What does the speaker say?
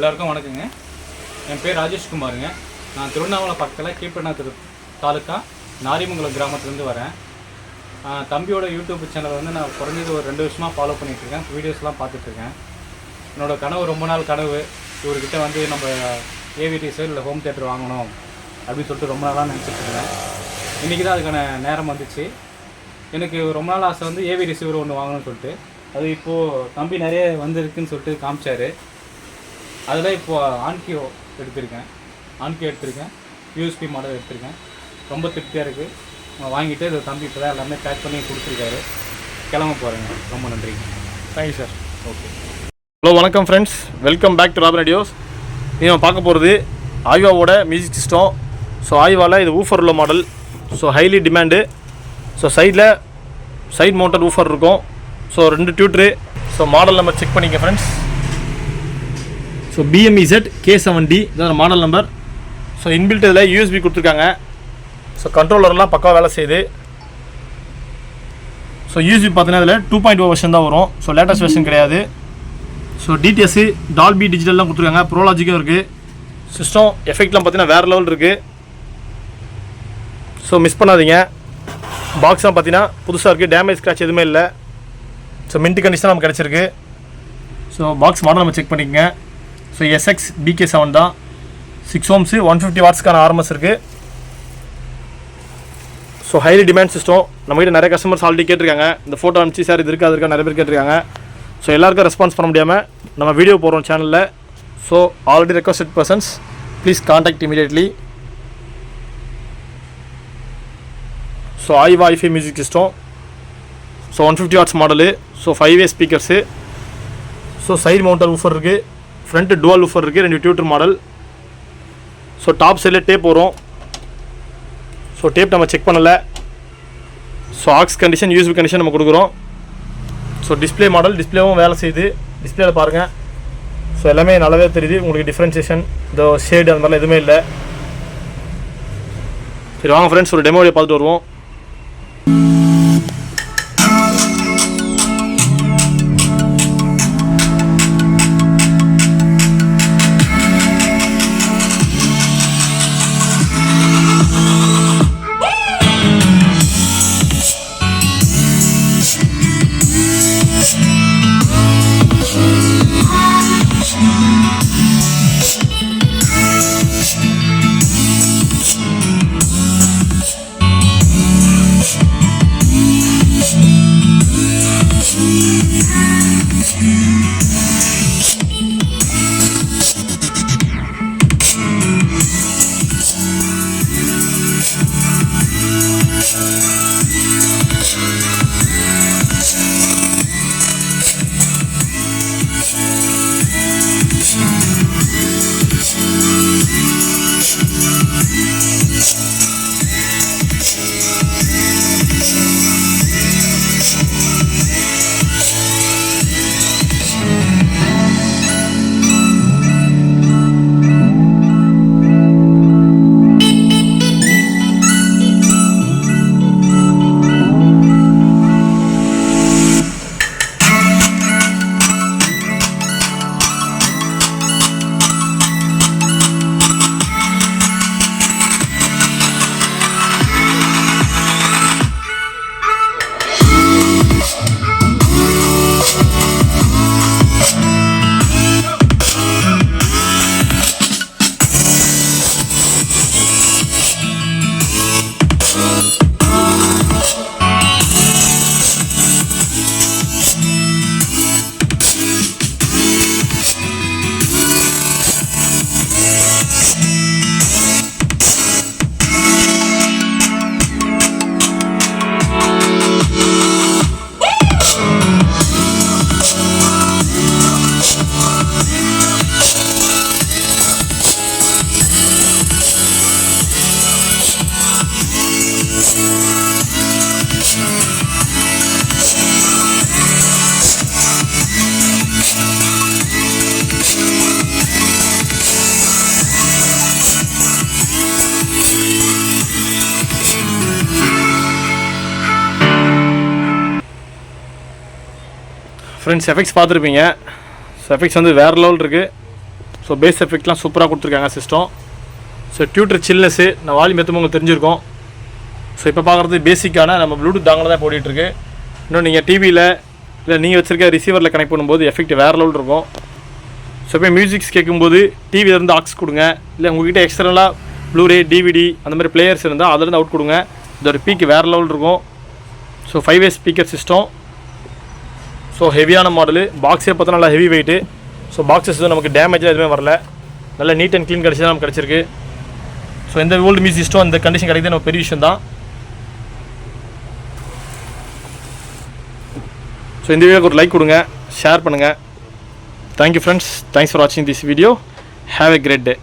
எல்லாருக்கும் வணக்கங்க. என் பேர் ராஜேஷ்குமாருங்க. நான் திருவண்ணாமலை பக்கத்தில் கீழ்பெண்ணாத்தூர் தாலுக்கா நாரிமங்கலம் கிராமத்துலேருந்து வரேன். தம்பியோட யூடியூப் சேனல் வந்து நான் குறைஞ்சது ஒரு 2 வருஷமாக ஃபாலோ பண்ணிகிட்ருக்கேன். வீடியோஸ்லாம் பார்த்துட்ருக்கேன். என்னோடய கனவு ரொம்ப நாள் கனவு. இவர்கிட்ட வந்து நம்ம ஏவிடிஸ் இல்லை ஹோம் தியேட்டர் வாங்கணும் அப்படின்னு சொல்லிட்டு ரொம்ப நாளாக நினச்சிட்ருக்கேன். இன்றைக்கி தான் அதுக்கான நேரம் வந்துச்சு. எனக்கு ரொம்ப நாள் ஆசை வந்து ஏவி ரிசீவர் ஒன்று வாங்கணும்னு சொல்லிட்டு. அது இப்போது தம்பி நிறைய வந்துருக்குன்னு சொல்லிட்டு காமிச்சார். அதில் இப்போது ஆன்கியோ எடுத்திருக்கேன். யூஎஸ்பி மாடல் எடுத்திருக்கேன். ரொம்ப திருப்தியாக இருக்குது. வாங்கிட்டு இது தம்பி இப்போ தான் எல்லாமே பேக் பண்ணி கொடுத்துருக்காரு. கிளம்ப போகிறேங்க. ரொம்ப நன்றிங்க. Thank you sir. ஓகே. ஹலோ வணக்கம் friends, welcome back to Robin radios. நம்ம பார்க்க போகிறது ஆய்வாவோட மியூசிக் சிஸ்டம். ஸோ ஆய்வாவில் இது ஊஃபர் உள்ள model. So highly demand. So side mounted woofer இருக்கும். So 2 tweeter. So model number check பண்ணிக்க ஃப்ரெண்ட்ஸ். ஸோ BMEZ K7D இதான் மாடல் நம்பர். ஸோ இன்பில்ட் இதில் USB கொடுத்துருக்காங்க. ஸோ கண்ட்ரோலர்லாம் பக்காவாக வேலை செய்யுது. ஸோ USB பார்த்தீங்கன்னா இதில் 2.0 வெர்ஷன் தான் வரும். ஸோ லேட்டஸ்ட் வெர்ஷன் கிடையாது. ஸோ DTS டால்பி டிஜிட்டல்லாம் கொடுத்துருக்காங்க. ப்ரோலாஜிக்கும் இருக்குது. சிஸ்டம் எஃபெக்ட்லாம் பார்த்தீங்கன்னா வேறு லெவல் இருக்குது. ஸோ மிஸ் பண்ணாதீங்க. பாக்ஸ்லாம் பார்த்தீங்கன்னா புதுசாக இருக்குது. டேமேஜ் ஸ்க்ராட்ச் எதுவுமே இல்லை. ஸோ மின்ட் கண்டிஷன் நமக்கு கிடச்சிருக்கு. ஸோ பாக்ஸ் மாடல் நம்ம செக் பண்ணிக்கோங்க. ஸோ SX BK7 தான். 6 ohms 150 வாட்ஸ்க்கான RMS இருக்குது. So highly demand system. நம்மகிட்ட நிறைய கஸ்டமர்ஸ் ஆல்ரெடி கேட்டிருக்காங்க. இந்த ஃபோட்டோ அனுப்பிச்சு சார் இது இருக்கா அது இருக்கா நிறைய பேர் கேட்டிருக்காங்க. ஸோ எல்லாருக்கும் ரெஸ்பான்ஸ் பண்ண முடியாமல் நம்ம வீடியோ போடுறோம் சேனலில். So already requested persons please contact immediately. So Aiwa hi fi music system. So 150 watts model. So 5-way speakers. So side mounted woofer இருக்குது. ஃப்ரண்ட்டு டுவல் ஊஃபர் இருக்குது. 2 டியூட்டர் மாடல். ஸோ டாப் சைடில் tape வரும். So tape நம்ம check பண்ணலை. So aux condition USB condition நம்ம கொடுக்குறோம். So display model. டிஸ்பிளேவும் வேலை செய்யுது. டிஸ்பிளேயில் பாருங்கள். ஸோ எல்லாமே நல்லாவே தெரியுது. உங்களுக்கு டிஃப்ரென்சியேஷன் இந்த ஷேடு அந்த மாதிரிலாம் எதுவுமே இல்லை. சரி வாங்க ஃப்ரெண்ட்ஸ் ஒரு டெமோவியை பார்த்துட்டு வருவோம். ஃப்ரெண்ட்ஸ் எஃபெக்ட்ஸ் பார்த்துருப்பீங்க. ஸோ எஃபெக்ட்ஸ் வந்து வேறு லெவல் இருக்குது. ஸோ பேஸ் எஃபெக்ட்லாம் சூப்பராக கொடுத்துருக்காங்க சிஸ்டம். ஸோ டியூட்டர் சில்னஸ்ஸு நான் வால்யூம் எத்தும் உங்களுக்கு தெரிஞ்சிருக்கும். ஸோ இப்போ பார்க்குறது பேசிக்கான நம்ம ப்ளூடூத் தாங்கில் தான் போட்டுட்ருக்கு. இன்னும் நீங்கள் டிவியில் இல்லை நீங்கள் வச்சுருக்க ரிசீவரில் கனெக்ட் பண்ணும்போது எஃபெக்ட் வேறு லெவல் இருக்கும். ஸோ இப்போ மியூசிக்ஸ் கேட்கும்போது டிவியிலேருந்து ஆக்ஸ் கொடுங்க, இல்லை உங்கள்கிட்ட எக்ஸ்டர்னலாக ப்ளூரே டிவிடி அந்த மாதிரி பிளேயர்ஸ் இருந்தால் அதிலேருந்து அவுட் கொடுங்க. இதோட பீக் வேறு லெவல் இருக்கும். So 5-way speaker system. So ஹெவியான மாடலு, பாக்ஸே பார்த்தா நல்லா ஹெவி வெயிட்டு. ஸோ பாக்ஸஸ் நமக்கு டேமேஜாக எதுவுமே வரல, நல்ல நீட் அண்ட் க்ளீன் கிடச்சி தான் நமக்கு கிடச்சிருக்கு. ஸோ இந்த ஓல்டு மியூசிக் சிஸ்டம் இந்த கண்டிஷன் கிடைக்கிறது நம்ம பெரிய விஷயம் தான். ஸோ இந்த வீடியோக்கு ஒரு லைக் கொடுங்க, ஷேர் பண்ணுங்கள். தேங்க்யூ ஃப்ரெண்ட்ஸ், தேங்க்ஸ் ஃபார் வாட்சிங் this video. Have a great day.